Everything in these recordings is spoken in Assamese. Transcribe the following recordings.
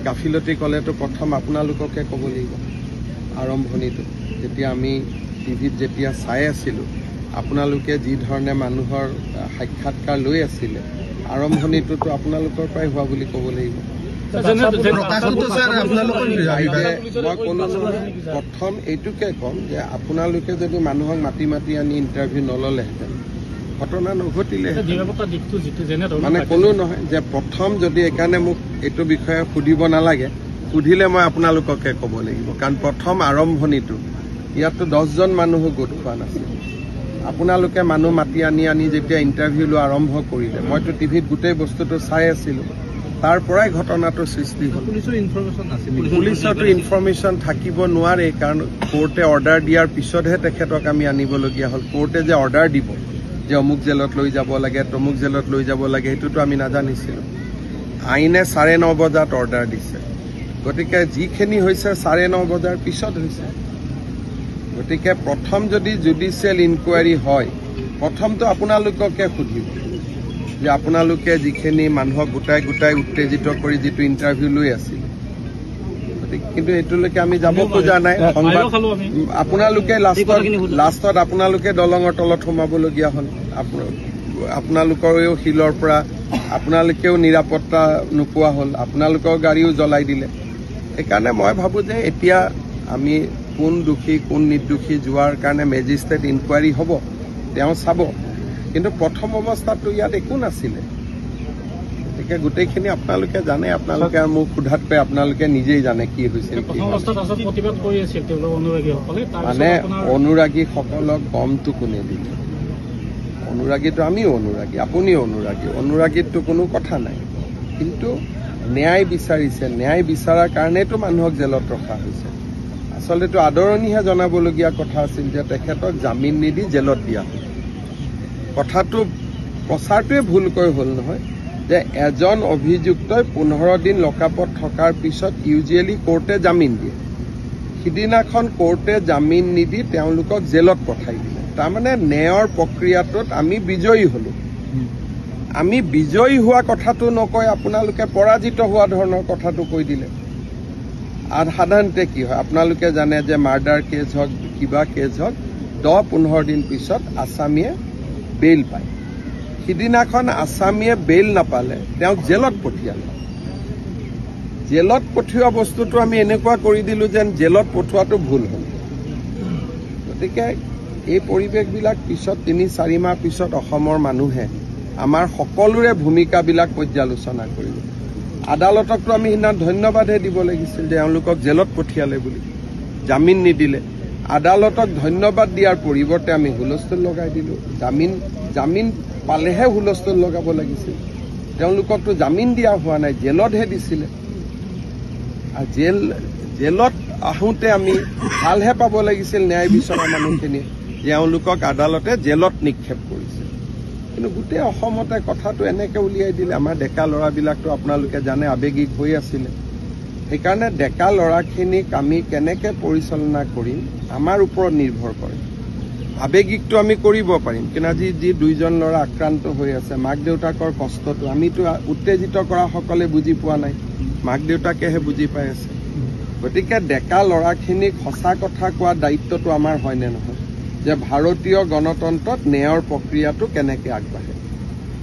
গাফিলতি ক'লেতো প্ৰথম আপোনালোককে ক'ব লাগিব। আৰম্ভণিটো যেতিয়া আমি টিভিত যেতিয়া চাই আছিলোঁ, আপোনালোকে যি ধৰণে মানুহৰ সাক্ষাৎকাৰ লৈ আছিলে, আৰম্ভণিটোতো আপোনালোকৰ পৰাই হোৱা বুলি ক'ব লাগিব। মই ক'লো প্ৰথম এইটোকে ক'ম যে আপোনালোকে যদি মানুহক মাতি মাতি আনি ইণ্টাৰভিউ নল'লেহেঁতেন, ঘটনা নঘটিলে। মানে কোনো নহয় যে প্ৰথম যদি এইকাৰণে মোক এইটো বিষয়ে সুধিব নালাগে, সুধিলে মই আপোনালোককে ক'ব লাগিব। কাৰণ প্ৰথম আৰম্ভণিটো ইয়াততো 10জন মানুহো গোট খোৱা নাছিল। আপোনালোকে মানুহ মাতি আনি আনি যেতিয়া ইণ্টাৰভিউ লোৱা আৰম্ভ কৰিলে, মইতো টিভিত গোটেই বস্তুটো চাই আছিলোঁ, তাৰ পৰাই ঘটনাটোৰ সৃষ্টি হ'ল। পুলিচৰতো ইনফৰমেশ্যন থাকিব নোৱাৰে, কাৰণ কোৰ্টে অৰ্ডাৰ দিয়াৰ পিছতহে তেখেতক আমি আনিবলগীয়া হ'ল। কোৰ্টে যে অৰ্ডাৰ দিব যে অমুক জেলত লৈ যাব লাগে, তমুক জেলত লৈ যাব লাগে, সেইটোতো আমি নাজানিছিলোঁ। আইনে 9:30 বজাত অৰ্ডাৰ দিছে, গতিকে যিখিনি হৈছে 9:30 বজাৰ পিছত হৈছে। গতিকে প্ৰথম যদি জুডিচিয়েল ইনকুৱাৰী হয়, প্ৰথমটো আপোনালোককে সুধিব যে আপোনালোকে যিখিনি মানুহক গোটাই গোটাই উত্তেজিত কৰি যিটো ইণ্টাৰভিউ লৈ আছিল, কিন্তু এইটোলৈকে আমি যাব খোজা নাই। আপোনালোকে লাষ্টত আপোনালোকে দলঙৰ তলত সোমাবলগীয়া হ'ল। আপোনালোকৰেও শিলৰ পৰা আপোনালোকেও নিৰাপত্তা নোপোৱা হ'ল, আপোনালোকৰ গাড়ীও জ্বলাই দিলে। সেইকাৰণে মই ভাবোঁ যে এতিয়া আমি কোন দোষী কোন নিৰ্দোষী যোৱাৰ কাৰণে মেজিষ্ট্ৰেট ইনকুৱাৰী হ'ব, তেওঁ চাব। কিন্তু প্ৰথম অৱস্থাততো ইয়াত একো নাছিলে। গতিকে গোটেইখিনি আপোনালোকে জানে, আপোনালোকে মোক সোধাতকৈ আপোনালোকে নিজেই জানে কি হৈছিল। মানে অনুৰাগীসকলক গমটো কোনে দিলে? অনুৰাগীটো আমিও অনুৰাগী, আপুনিও অনুৰাগী, অনুৰাগীততো কোনো কথা নাই। কিন্তু ন্যায় বিচাৰিছে, ন্যায় বিচাৰাৰ কাৰণেতো মানুহক জেলত ৰখা হৈছে। আচলতেতো আদৰণিহে জনাবলগীয়া কথা আছিল যে তেখেতক জামিন নিদি জেলত দিয়া হ'ল। কথাটো প্ৰচাৰটোৱে ভুলকৈ হ'ল নহয়, যে এজন অভিযুক্তই 15 দিন লকআপত থকাৰ পিছত ইউজুৱেলি কোৰ্টে জামিন দিয়ে। সিদিনাখন কোৰ্টে জামিন নিদি তেওঁলোকক জেলত পঠাই দিলে। তাৰমানে ন্যায়ৰ প্ৰক্ৰিয়াটোত আমি বিজয়ী হলোঁ। আমি বিজয়ী হোৱা কথাটো নকৈ আপোনালোকে পৰাজিত হোৱা ধৰণৰ কথাটো কৈ দিলে। আৰু সাধাৰণতে কি হয় আপোনালোকে জানে যে মাৰ্ডাৰ কেছ হওক, কিবা কেছ হওক, 10-15 দিন পিছত আসামীয়ে বেইল পায়। সিদিনাখন আসামীয়ে বেইল নাপালে, তেওঁক জেলত পঠিয়ালে। জেলত পঠিওৱা বস্তুটো আমি এনেকুৱা কৰি দিলোঁ যেন জেলত পঠোৱাটো ভুল হ'ল। গতিকে এই পৰিৱেশবিলাক পিছত 3-4 মাহ পিছত অসমৰ মানুহে আমাৰ সকলোৰে ভূমিকাবিলাক পৰ্যালোচনা কৰিব। আদালতকতো আমি সিদিনা ধন্যবাদহে দিব লাগিছিল যে এওঁলোকক জেলত পঠিয়ালে বুলি, জামিন নিদিলে। আদালতক ধন্যবাদ দিয়াৰ পৰিৱৰ্তে আমি হুলস্থুল লগাই দিলোঁ। জামিন পালেহে হুলস্থুল লগাব লাগিছিল। তেওঁলোককতো জামিন দিয়া হোৱা নাই, জেলতহে দিছিলে। আৰু জেলত আহোঁতে আমি ভালহে পাব লাগিছিল ন্যায় বিচৰা মানুহখিনিয়ে যে এওঁলোকক আদালতে জেলত নিক্ষেপ কৰিছে। কিন্তু গোটেই অসমতে কথাটো এনেকৈ উলিয়াই দিলে। আমাৰ ডেকা ল'ৰাবিলাকতো আপোনালোকে জানে আৱেগিক হৈ আছিলে। সেইকাৰণে ডেকা ল'ৰাখিনিক আমি কেনেকৈ পৰিচালনা কৰিম আমাৰ ওপৰত নিৰ্ভৰ কৰে। আৱেগিকটো আমি কৰিব পাৰিম, কিন্তু আজি যি 2জন ল'ৰা আক্ৰান্ত হৈ আছে, মাক দেউতাকৰ কষ্টটো আমিতো উত্তেজিত কৰাসকলে বুজি পোৱা নাই, মাক দেউতাকেহে বুজি পাই আছে। গতিকে ডেকা ল'ৰাখিনিক সঁচা কথা কোৱা দায়িত্বটো আমাৰ হয়নে নহয়, যে ভাৰতীয় গণতন্ত্ৰত ন্যায়ৰ প্ৰক্ৰিয়াটো কেনেকৈ আগবাঢ়ে।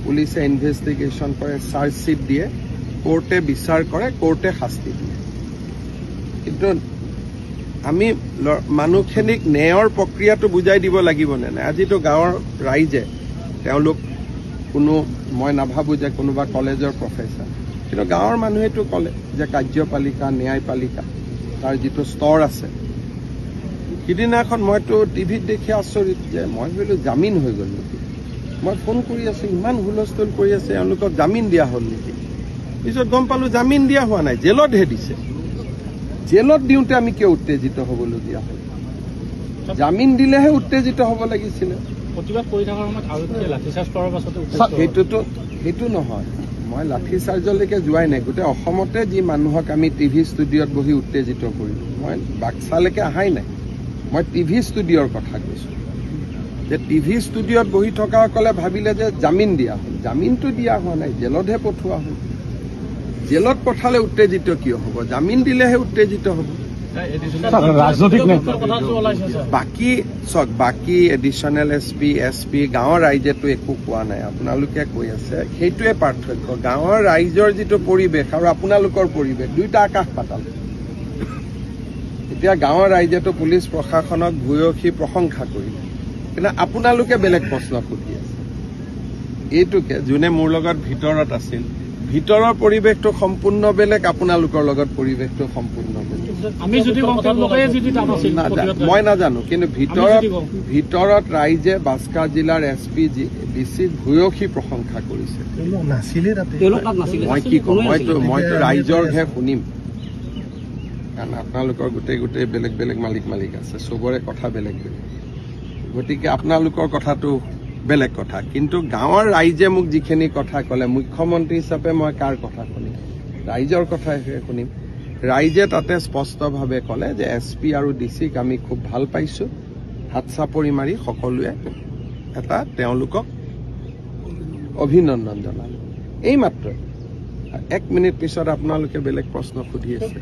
পুলিচে ইনভেষ্টিগেশ্যন কৰে, চাৰ্জশ্বিট দিয়ে, কোৰ্টে বিচাৰ কৰে, কোৰ্টে শাস্তি দিয়ে। কিন্তু আমি মানুহখিনিক ন্যায়ৰ প্ৰক্ৰিয়াটো বুজাই দিব লাগিব নে নাই? আজিতো গাঁৱৰ ৰাইজে তেওঁলোক কোনো, মই নাভাবোঁ যে কোনোবা কলেজৰ প্ৰফেচাৰ, কিন্তু গাঁৱৰ মানুহেতো ক'লে যে কাৰ্যপালিকা ন্যায়পালিকা তাৰ যিটো স্তৰ আছে। সিদিনাখন মইতো টিভিত দেখি আচৰিত যে মই ভাবিলোঁ জামিন হৈ গ'ল নেকি। মই ফোন কৰি আছোঁ, ইমান হুলস্থুল কৰি আছে, এওঁলোকক জামিন দিয়া হ'ল নেকি। পিছত গম পালোঁ জামিন দিয়া হোৱা নাই, জেলতহে দিছে। জেলত দিওঁতে আমি কিয় উত্তেজিত হ'বলগীয়া হ'ল? জামিন দিলেহে উত্তেজিত হ'ব লাগিছিলে। সেইটো নহয়, মই লাঠি চাৰ্জলৈকে যোৱাই নাই। গোটেই অসমতে যি মানুহক আমি টিভি ষ্টুডিঅ'ত বহি উত্তেজিত কৰিলোঁ, মই বাক্সালৈকে অহাই নাই, মই টিভি ষ্টুডিঅ'ৰ কথা কৈছোঁ। যে টিভি ষ্টুডিঅ'ত বহি থকাসকলে ভাবিলে যে জামিন দিয়া হ'ল। জামিনটো দিয়া হোৱা নাই, জেলতহে পঠোৱা হ'ল। জেলত পঠালে উত্তেজিত কিয় হ'ব? জামিন দিলেহে উত্তেজিত হ'ব। বাকী এডিশ্যনেল SP গাঁৱৰ ৰাইজেতো একো কোৱা নাই, আপোনালোকে কৈ আছে। সেইটোৱে পাৰ্থক্য, গাঁৱৰ ৰাইজৰ যিটো পৰিৱেশ আৰু আপোনালোকৰ পৰিৱেশ দুইটা আকাশ পাতাল। এতিয়া গাঁৱৰ ৰাইজেতো পুলিচ প্ৰশাসনক ভূয়সী প্ৰশংসা কৰিলে, কিন্তু আপোনালোকে বেলেগ প্ৰশ্ন সুধি আছে। এইটোকে যোনে মোৰ লগত ভিতৰত আছিল, ভিতৰৰ পৰিৱেশটো সম্পূৰ্ণ বেলেগ, আপোনালোকৰ লগত পৰিৱেশটো সম্পূৰ্ণ বেলেগ। মই নাজানো, কিন্তু ভিতৰত ৰাইজে বাস্কা জিলাৰ SP DCক ভূয়সী প্ৰশংসা কৰিছে। মই কি কম, মইতো ৰাইজৰহে শুনিম, কাৰণ আপোনালোকৰ গোটেই বেলেগ বেলেগ মালিক আছে, চবৰে কথা বেলেগ বেলেগ। গতিকে আপোনালোকৰ কথাটো বেলেগ কথা, কিন্তু গাঁৱৰ ৰাইজে মোক যিখিনি কথা ক'লে, মুখ্যমন্ত্ৰী হিচাপে মই কাৰ কথা শুনিম? ৰাইজৰ কথাহে শুনিম। ৰাইজে তাতে স্পষ্টভাৱে ক'লে যে SP আৰু DCক আমি খুব ভাল পাইছোঁ, হাত চাপৰি মাৰি সকলোৱে এটা তেওঁলোকক অভিনন্দন জনালোঁ। এই মাত্ৰ 1 মিনিট পিছত আপোনালোকে বেলেগ প্ৰশ্ন সুধি আছে।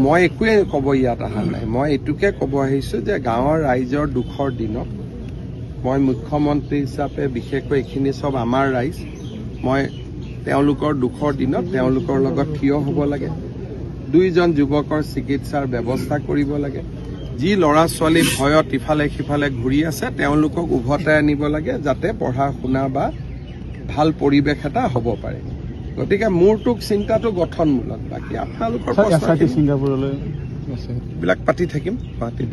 মই একোৱে ক'ব ইয়াত অহা নাই, মই এইটোকে ক'ব আহিছোঁ যে গাঁৱৰ ৰাইজৰ দুখৰ দিনত মই মুখ্যমন্ত্ৰী হিচাপে, বিশেষকৈ এইখিনি চব আমাৰ ৰাইজ, মই তেওঁলোকৰ দুখৰ দিনত তেওঁলোকৰ লগত থিয় হ'ব লাগে। 2জন যুৱকৰ চিকিৎসাৰ ব্যৱস্থা কৰিব লাগে। যি ল'ৰা ছোৱালী ভয়ত ইফালে সিফালে ঘূৰি আছে তেওঁলোকক উভতাই আনিব লাগে, যাতে পঢ়া শুনা বা ভাল পৰিৱেশ এটা হ'ব পাৰে। গতিকে মোৰটোক চিন্তাটো গঠনমূলক, বাকী আপোনালোকৰ বিলাক পাতি থাকিম।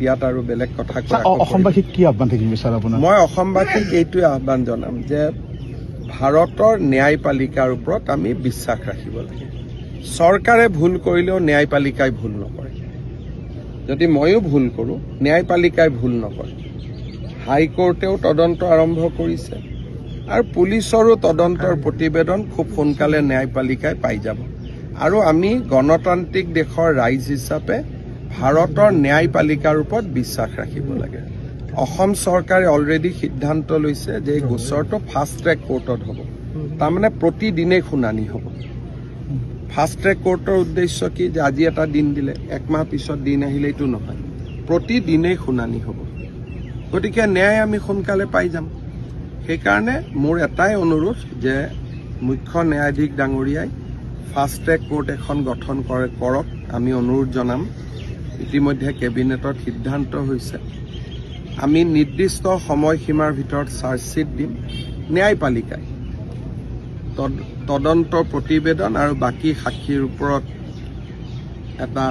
ইয়াত আৰু বেলেগ কথা অসমবাসীক কি আহ্বান থাকিম বিচাৰ আপোনাৰ? মই অসমবাসীক এইটোৱে আহ্বান জনাম যে ভাৰতৰ ন্যায়পালিকাৰ ওপৰত আমি বিশ্বাস ৰাখিব লাগে। চৰকাৰে ভুল কৰিলেও ন্যায়পালিকাই ভুল নকৰে। যদি ময়ো ভুল কৰোঁ, ন্যায়পালিকাই ভুল নকৰে। হাইকোৰ্টেও তদন্ত আৰম্ভ কৰিছে আৰু পুলিচৰো তদন্তৰ প্ৰতিবেদন খুব সোনকালে ন্যায়পালিকাই পাই যাব। আৰু আমি গণতান্ত্ৰিক দেশৰ ৰাইজ হিচাপে ভাৰতৰ ন্যায়পালিকাৰ ওপৰত বিশ্বাস ৰাখিব লাগে। অসম চৰকাৰে অলৰেডি সিদ্ধান্ত লৈছে যে এই গোচৰটো ফাষ্ট ট্ৰেক কোৰ্টত হ'ব, তাৰমানে প্ৰতিদিনেই শুনানি হ'ব। ফাষ্ট ট্ৰেক কোৰ্টৰ উদ্দেশ্য কি, যে আজি এটা দিন দিলে 1 মাহ পিছত দিন আহিলে এইটো নহয়, প্ৰতিদিনেই শুনানি হ'ব। গতিকে ন্যায় আমি সোনকালে পাই যাম। সেইকাৰণে মোৰ এটাই অনুৰোধ যে মুখ্য ন্যায়াধীশ ডাঙৰীয়াই ফাষ্ট ট্ৰেক কোৰ্ট এখন গঠন কৰক, আমি অনুৰোধ জনাম। ইতিমধ্যে কেবিনেটত সিদ্ধান্ত হৈছে, আমি নিৰ্দিষ্ট সময়সীমাৰ ভিতৰত চাৰ্জশ্বিট দিম। ন্যায়পালিকাই তদন্তৰ প্ৰতিবেদন আৰু বাকী সাক্ষীৰ ওপৰত এটা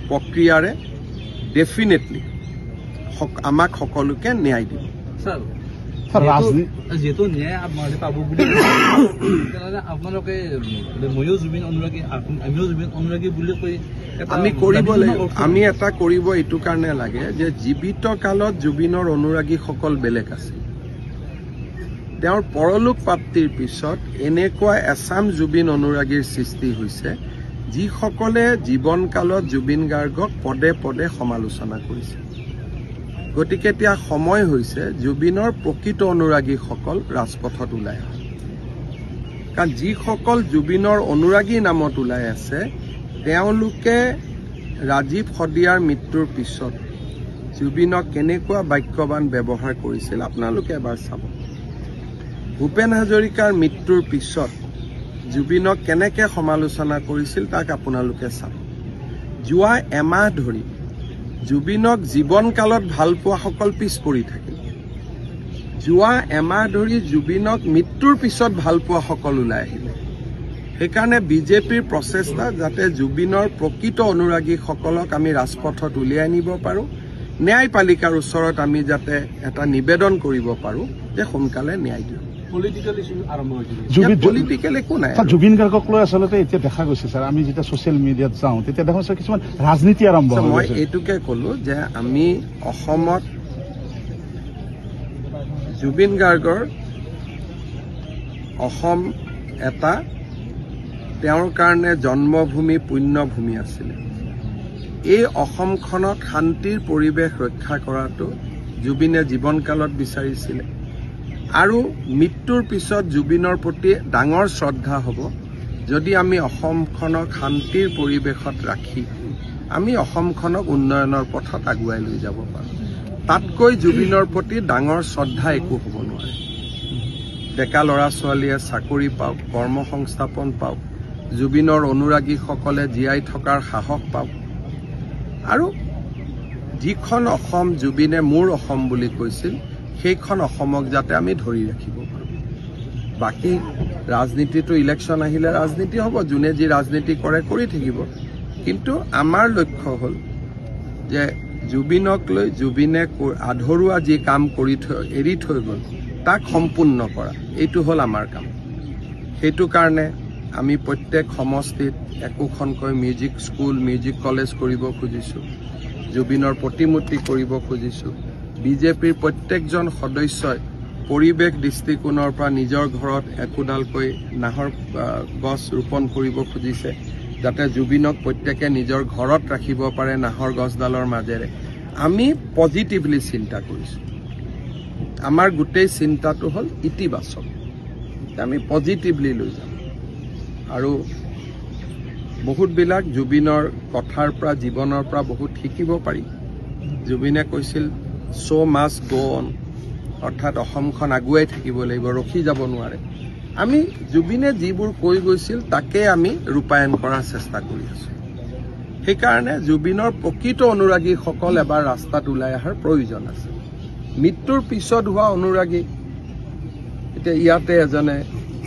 প্ৰক্ৰিয়াৰে ডেফিনেটলি আমাক সকলোকে ন্যায় দিব। যেহেতু ন্যায় পাব বুলি আপোনালোকে ময়ো জুবিন অনুৰাগী, আমিও জুবিন অনুৰাগী বুলি কৈ আমি কৰিব লাগিব। আমি এটা কৰিব এইটো কাৰণে লাগে যে জীৱিত কালত জুবিনৰ অনুৰাগীসকল বেলেগ আছিল। তেওঁৰ পৰলোক প্ৰাপ্তিৰ পিছত এনেকুৱা এচাম জুবিন অনুৰাগীৰ সৃষ্টি হৈছে যিসকলে জীৱনকালত জুবিন গাৰ্গক পদে পদে সমালোচনা কৰিছে। গতিকে এতিয়া সময় হৈছে জুবিনৰ প্ৰকৃত অনুৰাগীসকল ৰাজপথত ওলাই আহে। কাৰণ যিসকল জুবিনৰ অনুৰাগী নামত ওলাই আছে তেওঁলোকে ৰাজীৱ শদিয়াৰ মৃত্যুৰ পিছত জুবিনক কেনেকুৱা বাক্যবান ব্যৱহাৰ কৰিছিল আপোনালোকে এবাৰ চাব। ভূপেন হাজৰিকাৰ মৃত্যুৰ পিছত জুবিনক কেনেকৈ সমালোচনা কৰিছিল তাক আপোনালোকে চাব। যোৱা এমাহ ধৰি জুবিনক জীৱনকালত ভাল পোৱাসকল পিছ পৰি থাকিল। যোৱা এমাহ ধৰি জুবিনক মৃত্যুৰ পিছত ভাল পোৱাসকল ওলাই আহিলে। সেইকাৰণে বিজেপিৰ প্ৰচেষ্টা যাতে জুবিনৰ প্ৰকৃত অনুৰাগীসকলক আমি ৰাজপথত উলিয়াই আনিব পাৰোঁ, ন্যায়পালিকাৰ ওচৰত আমি যাতে এটা নিবেদন কৰিব পাৰোঁ যে সোনকালে ন্যায় দিয়ক। পলিটিকেল একো নাই। জুবিন গাৰ্গক লৈ আচলতে এতিয়া দেখা গৈছে ছাৰ, আমি যেতিয়া ছচিয়েল মিডিয়াত যাওঁ তেতিয়া দেখা গৈছে কিছুমান ৰাজনীতি আৰম্ভ হয়। মই এইটোকে ক'লো যে আমি অসমত জুবিন গাৰ্গৰ অসম এটা তেওঁৰ কাৰণে জন্মভূমি পুণ্যভূমি আছিলে। এই অসমখনত শান্তিৰ পৰিৱেশ ৰক্ষা কৰাটো জুবিনে জীৱনকালত বিচাৰিছিলে আৰু মৃত্যুৰ পিছত জুবিনৰ প্ৰতি ডাঙৰ শ্ৰদ্ধা হ'ব যদি আমি অসমখনক শান্তিৰ পৰিৱেশত ৰাখি আমি অসমখনক উন্নয়নৰ পথত আগুৱাই লৈ যাব পাৰোঁ তাতকৈ জুবিনৰ প্ৰতি ডাঙৰ শ্ৰদ্ধা একো হ'ব নোৱাৰে ডেকা ল'ৰা ছোৱালীয়ে চাকৰি পাওক কৰ্মসংস্থাপন পাওক জুবিনৰ অনুৰাগীসকলে জীয়াই থকাৰ সাহস পাওক আৰু যিখন অসম জুবিনে মোৰ অসম বুলি কৈছিল সেইখন অসমক যাতে আমি ধৰি ৰাখিব পাৰোঁ বাকী ৰাজনীতিটো ইলেকশ্যন আহিলে ৰাজনীতি হ'ব যোনে যি ৰাজনীতি কৰে কৰি থাকিব কিন্তু আমাৰ লক্ষ্য হ'ল যে জুবিনক লৈ জুবিনে আধৰুৱা যি কাম কৰি এৰি থৈ গ'ল তাক সম্পূৰ্ণ কৰা এইটো হ'ল আমাৰ কাম সেইটো কাৰণে আমি প্ৰত্যেক সমষ্টিত একোখনকৈ মিউজিক স্কুল মিউজিক কলেজ কৰিব খুজিছোঁ জুবিনৰ প্ৰতিমূৰ্তি কৰিব খুজিছোঁ বিজেপিৰ প্ৰত্যেকজন সদস্যই পৰিৱেশ দৃষ্টিকোণৰ পৰা নিজৰ ঘৰত একোডালকৈ নাহৰ গছ ৰোপণ কৰিব খুজিছে যাতে জুবিনক প্ৰত্যেকে নিজৰ ঘৰত ৰাখিব পাৰে নাহৰ গছডালৰ মাজেৰে আমি পজিটিভলি চিন্তা কৰিছোঁ আমাৰ গোটেই চিন্তাটো হ'ল ইতিবাচক আমি পজিটিভলি লৈ যাম আৰু বহুতবিলাক জুবিনৰ কথাৰ পৰা জীৱনৰ পৰা বহুত শিকিব পাৰি জুবিনে কৈছিল চ' মাষ্ট গ' অন অৰ্থাৎ অসমখন আগুৱাই থাকিব লাগিব ৰখি যাব নোৱাৰে আমি জুবিনে যিবোৰ কৈ গৈছিল তাকে আমি ৰূপায়ণ কৰাৰ চেষ্টা কৰি আছোঁ সেইকাৰণে জুবিনৰ প্ৰকৃত অনুৰাগীসকল এবাৰ ৰাস্তাত ওলাই অহাৰ প্ৰয়োজন আছে মৃত্যুৰ পিছত হোৱা অনুৰাগী এতিয়া ইয়াতে এজনে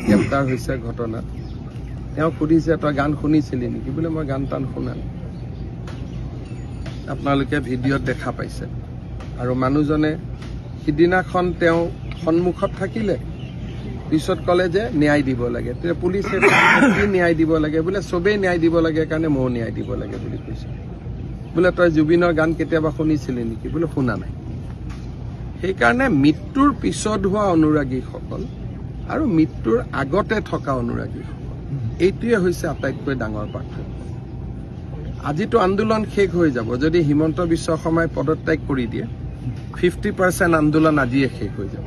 গ্ৰেপ্তাৰ হৈছে ঘটনাত তেওঁ সুধিছে তই গান শুনিছিলি নেকি বোলে মই গান টান শুনা আপোনালোকে ভিডিঅ'ত দেখা পাইছে আৰু মানুহজনে সিদিনাখন তেওঁ সন্মুখত থাকিলে পিছত ক'লে যে ন্যায় দিব লাগে তেতিয়া পুলিচে কি ন্যায় দিব লাগে বোলে চবেই ন্যায় দিব লাগে কাৰণে ময়ো ন্যায় দিব লাগে বুলি কৈছে বোলে তই জুবিনৰ গান কেতিয়াবা শুনিছিলি নেকি বোলে শুনা নাই সেইকাৰণে মৃত্যুৰ পিছত হোৱা অনুৰাগীসকল আৰু মৃত্যুৰ আগতে থকা অনুৰাগীসকল এইটোৱে হৈছে আটাইতকৈ ডাঙৰ পাৰ্থক্য আজিতো আন্দোলন শেষ হৈ যাব যদি হিমন্ত বিশ্ব শৰ্মাই পদত্যাগ কৰি দিয়ে 50% আন্দোলন আজিয়ে শেষ হৈ যাব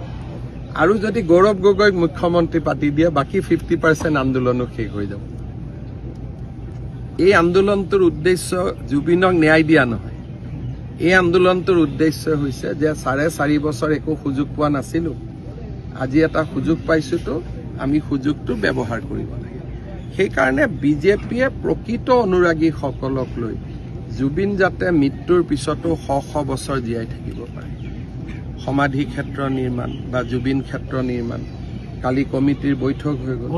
আৰু যদি গৌৰৱ গগৈক মুখ্যমন্ত্ৰী পাতি দিয়ে বাকী 50% আন্দোলনো শেষ হৈ যাব এই আন্দোলনটোৰ উদ্দেশ্য জুবিনক ন্যায় দিয়া নহয় এই আন্দোলনটোৰ উদ্দেশ্য হৈছে যে 4.5 বছৰ একো সুযোগ পোৱা নাছিলোঁ আজি এটা সুযোগ পাইছোতো আমি সুযোগটো ব্যৱহাৰ কৰিব লাগে সেইকাৰণে বিজেপিয়ে প্ৰকৃত অনুৰাগীসকলক লৈ জুবিন যাতে মৃত্যুৰ পিছতো শ বছৰ জীয়াই থাকিব পাৰে সমাধি ক্ষেত্ৰ নিৰ্মাণ বা জুবিন ক্ষেত্ৰ নিৰ্মাণ কালি কমিটিৰ বৈঠক হৈ গ'ল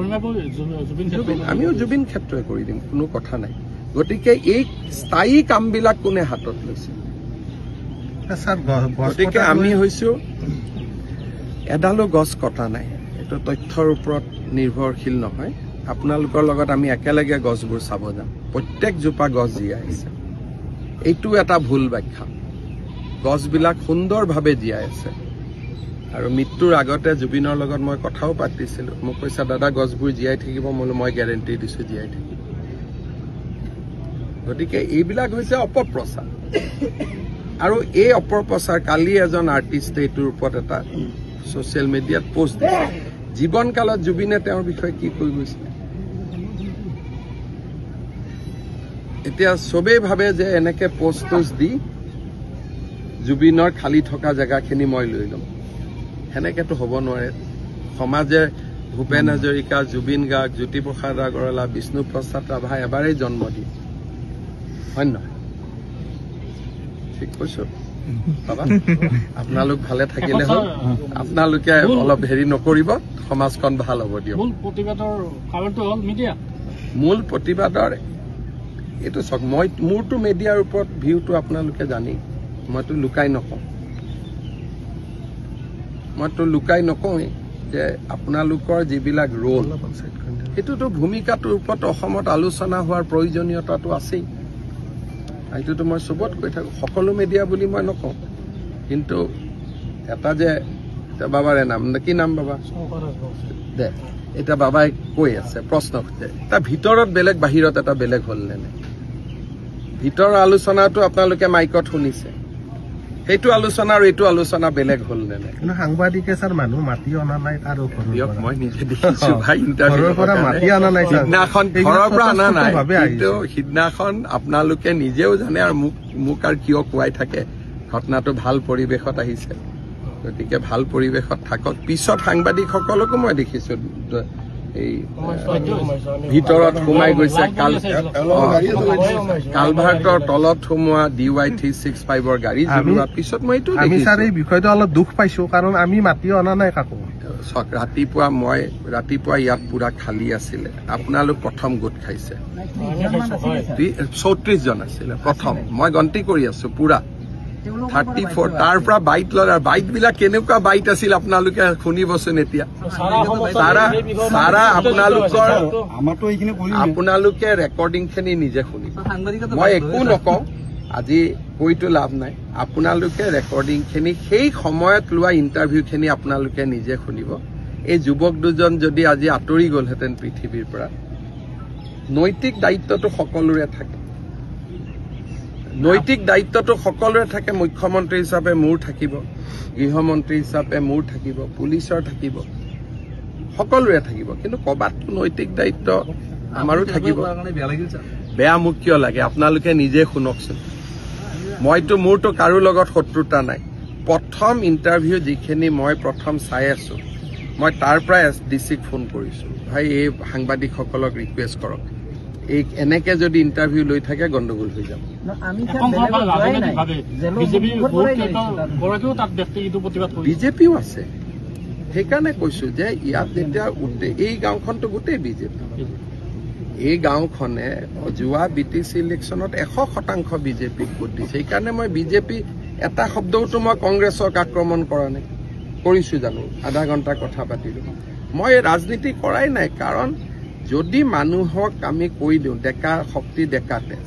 আমিও জুবিন ক্ষেত্ৰই কৰি দিম কোনো কথা নাই গতিকে এই স্থায়ী কামবিলাক কোনে হাতত লৈছে গতিকে আমি হৈছোঁ এডালো গছ কটা নাই এইটো তথ্যৰ ওপৰত নিৰ্ভৰশীল নহয় আপোনালোকৰ লগত আমি একেলগে গছবোৰ চাব যাম প্ৰত্যেকজোপা গছ জীয়াই আছে এইটো এটা ভুল ব্যাখ্যা গছবিলাক সুন্দৰভাৱে জীয়াই আছে আৰু মৃত্যুৰ আগতে জুবিনৰ লগত মই কথাও পাতিছিলোঁ মোক কৈছে দাদা গছবোৰ জীয়াই থাকিব মই গেৰেণ্টি দিছোঁ জীয়াই থাকিব গতিকে এইবিলাক হৈছে অপপ্ৰচাৰ আৰু এই অপপ্ৰচাৰ কালি এজন আৰ্টিষ্টে এইটোৰ ওপৰত এটা ছ'চিয়েল মিডিয়াত পোষ্ট দিছে জীৱনকালত জুবিনে তেওঁৰ বিষয়ে কি কৈ গৈছিল এতিয়া চবেই ভাবে যে এনেকে পোষ্ট দি জুবিনৰ খালি থকা জেগাখিনি মই লৈ ল'ম সেনেকেতো হ'ব নোৱাৰে সমাজে ভূপেন হাজৰিকা জুবিন গাৰ্গ জ্যোতিপ্ৰসাদ আগৰৱালা বিষ্ণুপ্ৰসাদ ৰাভা এবাৰেই জন্ম দিয়ে হয় নহয় ঠিক কৈছো বাবা আপোনালোক ভালে থাকিলে হ'ল আপোনালোকে অলপ হেৰি নকৰিব সমাজখন ভাল হ'ব দিয়ক মূল প্ৰতিবাদৰ এইটো চাওক মোৰতো মিডিয়াৰ ওপৰত ভিউটো আপোনালোকে জানেই মইতো লুকাই নকওঁৱেই যে আপোনালোকৰ যিবিলাক ৰোল সেইটোতো ভূমিকাটোৰ ওপৰত অসমত আলোচনা হোৱাৰ প্ৰয়োজনীয়তাটো আছেই এইটোতো মই চবত কৈ থাকোঁ সকলো মিডিয়া বুলি মই নকওঁ কিন্তু এটা যে বাবাৰে নাম কি নাম বাবা দে এতিয়া বাবাই কৈ আছে প্ৰশ্ন সুধে তাৰ ভিতৰত বেলেগ বাহিৰত এটা বেলেগ হ'ল নে নাই ভিতৰৰ আলোচনাটো আপোনালোকে মাইকত শুনিছে সেইটো আলোচনা আৰু এইটো আলোচনা বেলেগ হ'ল নে নাই? কিন্তু সাংবাদিকে ছাৰ মানুহ মাতি অনা নাই কাৰো দিয়ক, মই নিজে দেখিছো ভাই, ঘৰৰ পৰা মাতি অনা নাই ছাৰ। সিদিনাখন ঘৰৰ পৰা অনা নাই, কিন্তু সিদিনাখন আপোনালোকে নিজেও জানে আৰু মোক আৰু কিয় কোৱাই থাকে, ঘটনাটো ভাল পৰিৱেশত আহিছে, গতিকে ভাল পৰিৱেশত থাকক। পিছত সাংবাদিকসকলকো মই দেখিছো এই ভিতৰত সোমাই গৈছে, কালভাৰ্টৰ তলত সোমোৱা DY 365 গাড়ী জ্বলোৱাৰ পিছত মই এইটো আমি ছাৰ এই বিষয়টো অলপ দুখ পাইছো, কাৰণ আমি মাতি অনা নাই কাকো। ৰাতিপুৱা ইয়াত পুৰা খালী আছিলে, আপোনালোক প্ৰথম গোট খাইছে, 34 জন আছিলে প্ৰথম, মই গন্তি কৰি আছো পুৰা 34, তাৰ পৰা বাইট ল'লে। বাইট বিলাক কেনেকুৱা বাইট আছিল আপোনালোকে শুনিবচোন এতিয়া। আপোনালোকে ৰেকৰ্ডিং খিনি নিজে শুনিব, মই একো নকওঁ, আজি কৈতো লাভ নাই। আপোনালোকে ৰেকৰ্ডিং খিনি, সেই সময়ত লোৱা ইণ্টাৰভিউ খিনি আপোনালোকে নিজে শুনিব। এই যুৱক দুজন যদি আজি আঁতৰি গ'লহেঁতেন পৃথিৱীৰ পৰা, নৈতিক দায়িত্বটো সকলোৰে থাকে, নৈতিক দায়িত্বটো সকলোৰে থাকে। মুখ্যমন্ত্ৰী হিচাপে মোৰ থাকিব, গৃহমন্ত্ৰী হিচাপে মোৰ থাকিব, পুলিচৰ থাকিব, সকলোৰে থাকিব, কিন্তু ক'ৰবাততো নৈতিক দায়িত্ব আমাৰো থাকিব। বেয়া মোক কিয় লাগে, আপোনালোকে নিজে শুনকচোন। মোৰতো কাৰো লগত শত্ৰুতা নাই। প্ৰথম ইণ্টাৰভিউ যিখিনি মই প্ৰথম চাই আছো, মই তাৰ পৰাই SDCক ফোন কৰিছো, ভাই এই সাংবাদিকসকলক ৰিকুৱেষ্ট কৰক, এই এনেকে যদি ইণ্টাৰভিউ লৈ থাকে গণ্ডগোল হৈ যাব। বিজেপিও আছে, সেইকাৰণে কৈছো যে ইয়াত যেতিয়া এই গাঁওখনতো গোটেই বিজেপি, এই গাঁওখনে যোৱা BTC ইলেকশ্যনত 100% বিজেপিক ভোট দিছে। সেইকাৰণে মই বিজেপি এটা শব্দওতো মই কংগ্ৰেছক আক্ৰমণ কৰা নাই, কৰিছো জানো? আধা ঘণ্টা কথা পাতিলো, মই ৰাজনীতি কৰাই নাই। কাৰণ যদি মানুহক আমি কৈ দিওঁ ডেকা শক্তি, ডেকা তেজ,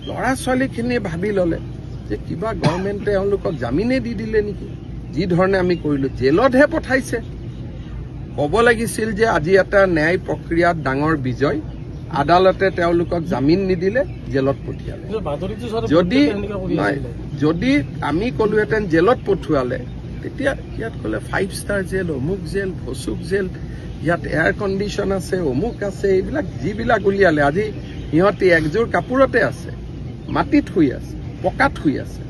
ল'ৰা ছোৱালীখিনি ভাবি ল'লে যে কিবা গভৰ্ণমেণ্টে এওঁলোকক জামিনে দি দিলে নেকি, যি ধৰণে আমি কৰিলো, জেলতহে পঠাইছে। ক'ব লাগিছিল যে আজি এটা ন্যায় প্ৰক্ৰিয়াত ডাঙৰ বিজয়, আদালতে তেওঁলোকক জামিন নিদিলে, জেলত পঠিয়ালে। যদি আমি ক'লোহেঁতেন জেলত পঠোৱালে, তেতিয়া ইয়াত ক'লে 5 ষ্টাৰ জেল, অমুক জেল, ভচুক জেল, ইয়াত এয়াৰ কণ্ডিশ্যন আছে, অমুক আছে, এইবিলাক যিবিলাক উলিয়ালে, আজি সিহঁতি একযোৰ কাপোৰতে আছে, মাটিত শুই আছে, পকাত শুই আছে।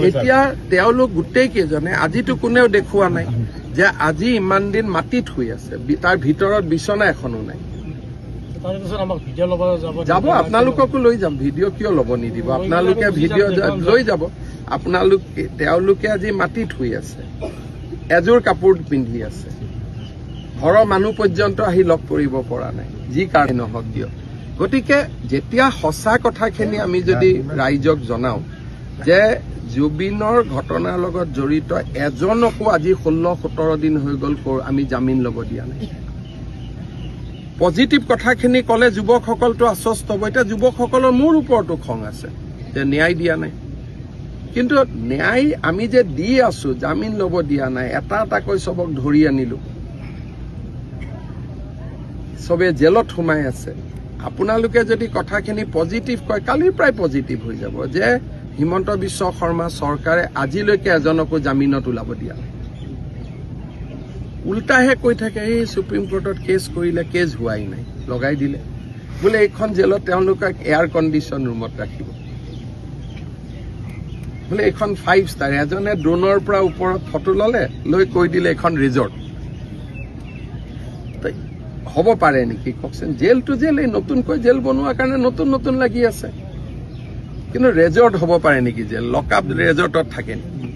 এতিয়া তেওঁলোক গোটেই কেইজনে, আজিতো কোনেও দেখুওৱা নাই যে আজি ইমান দিন মাটিত শুই আছে, তাৰ ভিতৰত বিচনা এখনো নাই। যাব, আপোনালোককো লৈ যাম, ভিডিঅ' কিয় ল'ব নিদিব, আপোনালোকে ভিডিঅ' লৈ যাব। তেওঁলোকে আজি মাটিত শুই আছে, এযোৰ কাপোৰ পিন্ধি আছে, ঘৰৰ মানুহ পৰ্যন্ত আহি লগ কৰিব পৰা নাই, যি কাৰণে নহওক দিয়ক। গতিকে যেতিয়া সঁচা কথাখিনি আমি যদি ৰাইজক জনাওঁ যে জুবিনৰ ঘটনাৰ লগত জড়িত এজনকো আজি 16-17 দিন হৈ গ'ল আমি জামিন ল'ব দিয়া নাই, পজিটিভ কথাখিনি ক'লে যুৱকসকলটো আশ্বস্ত হ'ব। এতিয়া যুৱকসকলৰ মোৰ ওপৰতো খং আছে যে ন্যায় দিয়া নাই, কিন্তু ন্যায় আমি যে দি আছো, জামিন ল'ব দিয়া নাই। এটা এটাকৈ চবক ধৰি আনিলো, চবে জেলত সোমাই আছে। আপোনালোকে যদি কথাখিনি পজিটিভ কয়, কালিৰ পৰাই পজিটিভ হৈ যাব যে হিমন্ত বিশ্ব শৰ্মা চৰকাৰে আজিলৈকে এজনকো জামিনত ওলাব দিয়া নাই। উল্টাহে কৈ থাকে এই সুপ্ৰিম কোৰ্টত কেছ কৰিলে, কেছ হোৱাই নাই, লগাই দিলে বোলে এইখন জেলত তেওঁলোকক এয়াৰ কণ্ডিশ্যন ৰুমত ৰাখিব, বোলে এইখন 5 ষ্টাৰ। এজনে ড্ৰোনৰ পৰা ওপৰত ফটো ল'লে, লৈ কৈ দিলে এইখন ৰিজৰ্ট। হ'ব পাৰে নেকি কওকচোন? জেলটো জেল, এই নতুনকৈ জেল বনোৱাৰ কাৰণে নতুন নতুন লাগি আছে, কিন্তু ৰেজৰ্ট হ'ব পাৰে নেকি জেল? লকআপ ৰেজৰ্টত থাকে নেকি?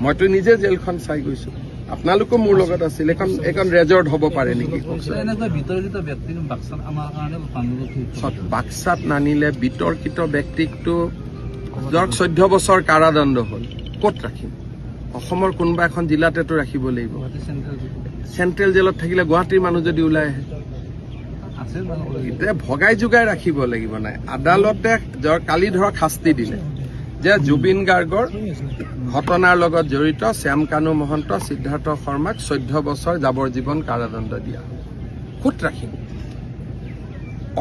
মইতো নিজে জেলখন চাই গৈছো, আপোনালোকো মোৰ লগত আছিল। এখন ৰেজৰ্ট হ'ব পাৰে নেকি কওকচোন? বাক্সাত নানিলে বিতৰ্কিত ব্যক্তিকটো ধৰক 14 বছৰ কাৰাদণ্ড হ'ল, ক'ত ৰাখিম? অসমৰ কোনোবা এখন জিলাতেতো ৰাখিব লাগিব। চেণ্ট্ৰেল জেলত থাকিলে গুৱাহাটীৰ মানুহ যদি ওলাই আহে, এতিয়া ভগাই যোগাই ৰাখিব লাগিব। নাই, আদালতে কালি ধৰক শাস্তি দিলে যে জুবিন গাৰ্গৰ ঘটনাৰ লগত জড়িত শ্যাম কানু মহন্ত, সিদ্ধাৰ্থ শৰ্মাক 14 বছৰ যাৱজ্জীৱন কাৰাদণ্ড দিয়া। ক'ত ৰাখিম?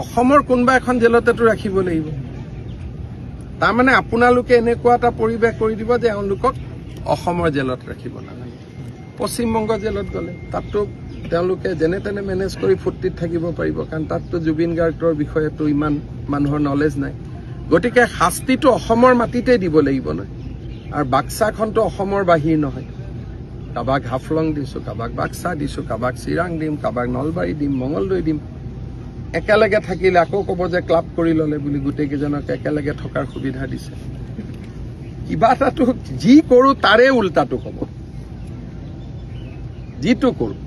অসমৰ কোনোবা এখন জেলতেতো ৰাখিব লাগিব। তাৰমানে আপোনালোকে এনেকুৱা এটা পৰিৱেশ কৰি দিব যে এওঁলোকক অসমৰ জেলত ৰাখিব নালাগে। পশ্চিমবংগ জেলত গ'লে তাততো তেওঁলোকে যেনে তেনে মেনেজ কৰি ফূৰ্তিত থাকিব পাৰিব, কাৰণ তাততো জুবিন গাৰ্গৰ বিষয়েতো ইমান মানুহৰ নলেজ নাই। গতিকে শাস্তিটো অসমৰ মাটিতে দিব লাগিব নহয়, আৰু বাক্সাখনতো অসমৰ বাহিৰ নহয়। কাৰোবাক হাফলং দিছোঁ, কাৰোবাক বাক্সা দিছোঁ, কাৰোবাক চিৰাং দিম, কাৰোবাক নলবাৰী দিম, মঙলদৈ দিম। একেলগে থাকিলে আকৌ ক'ব যে ক্লাব কৰি ল'লে বুলি গোটেইকেইজনক একেলগে থকাৰ সুবিধা দিছে। কিবা এটাতো যি কৰোঁ তাৰে উল্টাটো ক'ব, যিটো কৰোঁ।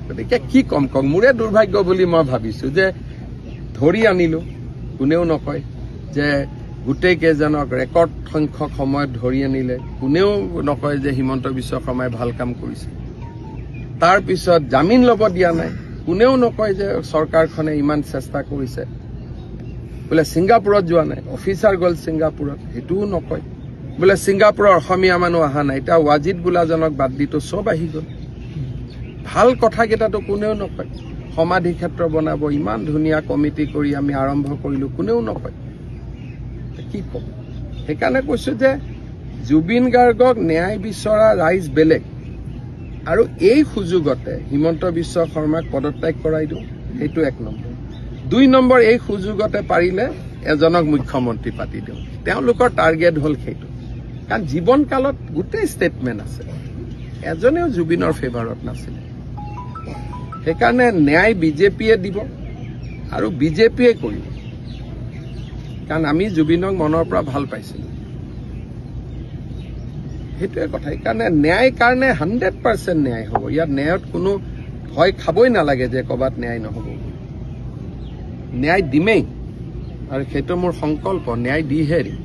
গতিকে কি কম কওক, মোৰে দুৰ্ভাগ্য বুলি মই ভাবিছোঁ যে ধৰি আনিলোঁ, কোনেও নকয় যে গোটেই কেইজনক ৰেকৰ্ড সংখ্যক সময়ত ধৰি আনিলে, কোনেও নকয় যে হিমন্ত বিশ্ব শৰ্মাই ভাল কাম কৰিছে। তাৰপিছত জামিন ল'ব দিয়া নাই, কোনেও নকয় যে চৰকাৰখনে ইমান চেষ্টা কৰিছে। বোলে ছিংগাপুৰত যোৱা নাই, অফিচাৰ গ'ল ছিংগাপুৰত, সেইটোও নকয়। বোলে ছিংগাপুৰৰ অসমীয়া মানুহ অহা নাই, এতিয়া ৱাজিদ বোলাজনক বাদ দিতো চব আহি গ'ল। ভাল কথাকেইটাতো কোনেও নকয়। সমাধি ক্ষেত্ৰ বনাব ইমান ধুনীয়া কমিটি কৰি আমি আৰম্ভ কৰিলোঁ, কোনেও নকয়। কি ক'ব? সেইকাৰণে কৈছোঁ যে জুবিন গাৰ্গক ন্যায় বিচৰা ৰাইজ বেলেগ, আৰু এই সুযোগতে হিমন্ত বিশ্ব শৰ্মাক পদত্যাগ কৰাই দিওঁ, সেইটো 1 নম্বৰ। 2 নম্বৰ, এই সুযোগতে পাৰিলে এজনক মুখ্যমন্ত্ৰী পাতি দিওঁ। তেওঁলোকৰ টাৰ্গেট হ'ল সেইটো, কাৰণ জীৱনকালত গোটেই ষ্টেটমেণ্ট আছে, এজনেও জুবিনৰ ফেভাৰত নাছিলে। সেইকাৰণে ন্যায় বিজেপিয়ে দিব আৰু বিজেপিয়ে কৰিব, কাৰণ আমি জুবিনক মনৰ পৰা ভাল পাইছিলোঁ। সেইটোৱে কথা। সেইকাৰণে ন্যায় কাৰণে 100% ন্যায় হ'ব। ইয়াত ন্যায়ত কোনো ভয় খাবই নালাগে যে ক'ৰবাত ন্যায় নহ'ব। ন্যায় দিমেই, আৰু সেইটো মোৰ সংকল্প, ন্যায় দিহে দিম।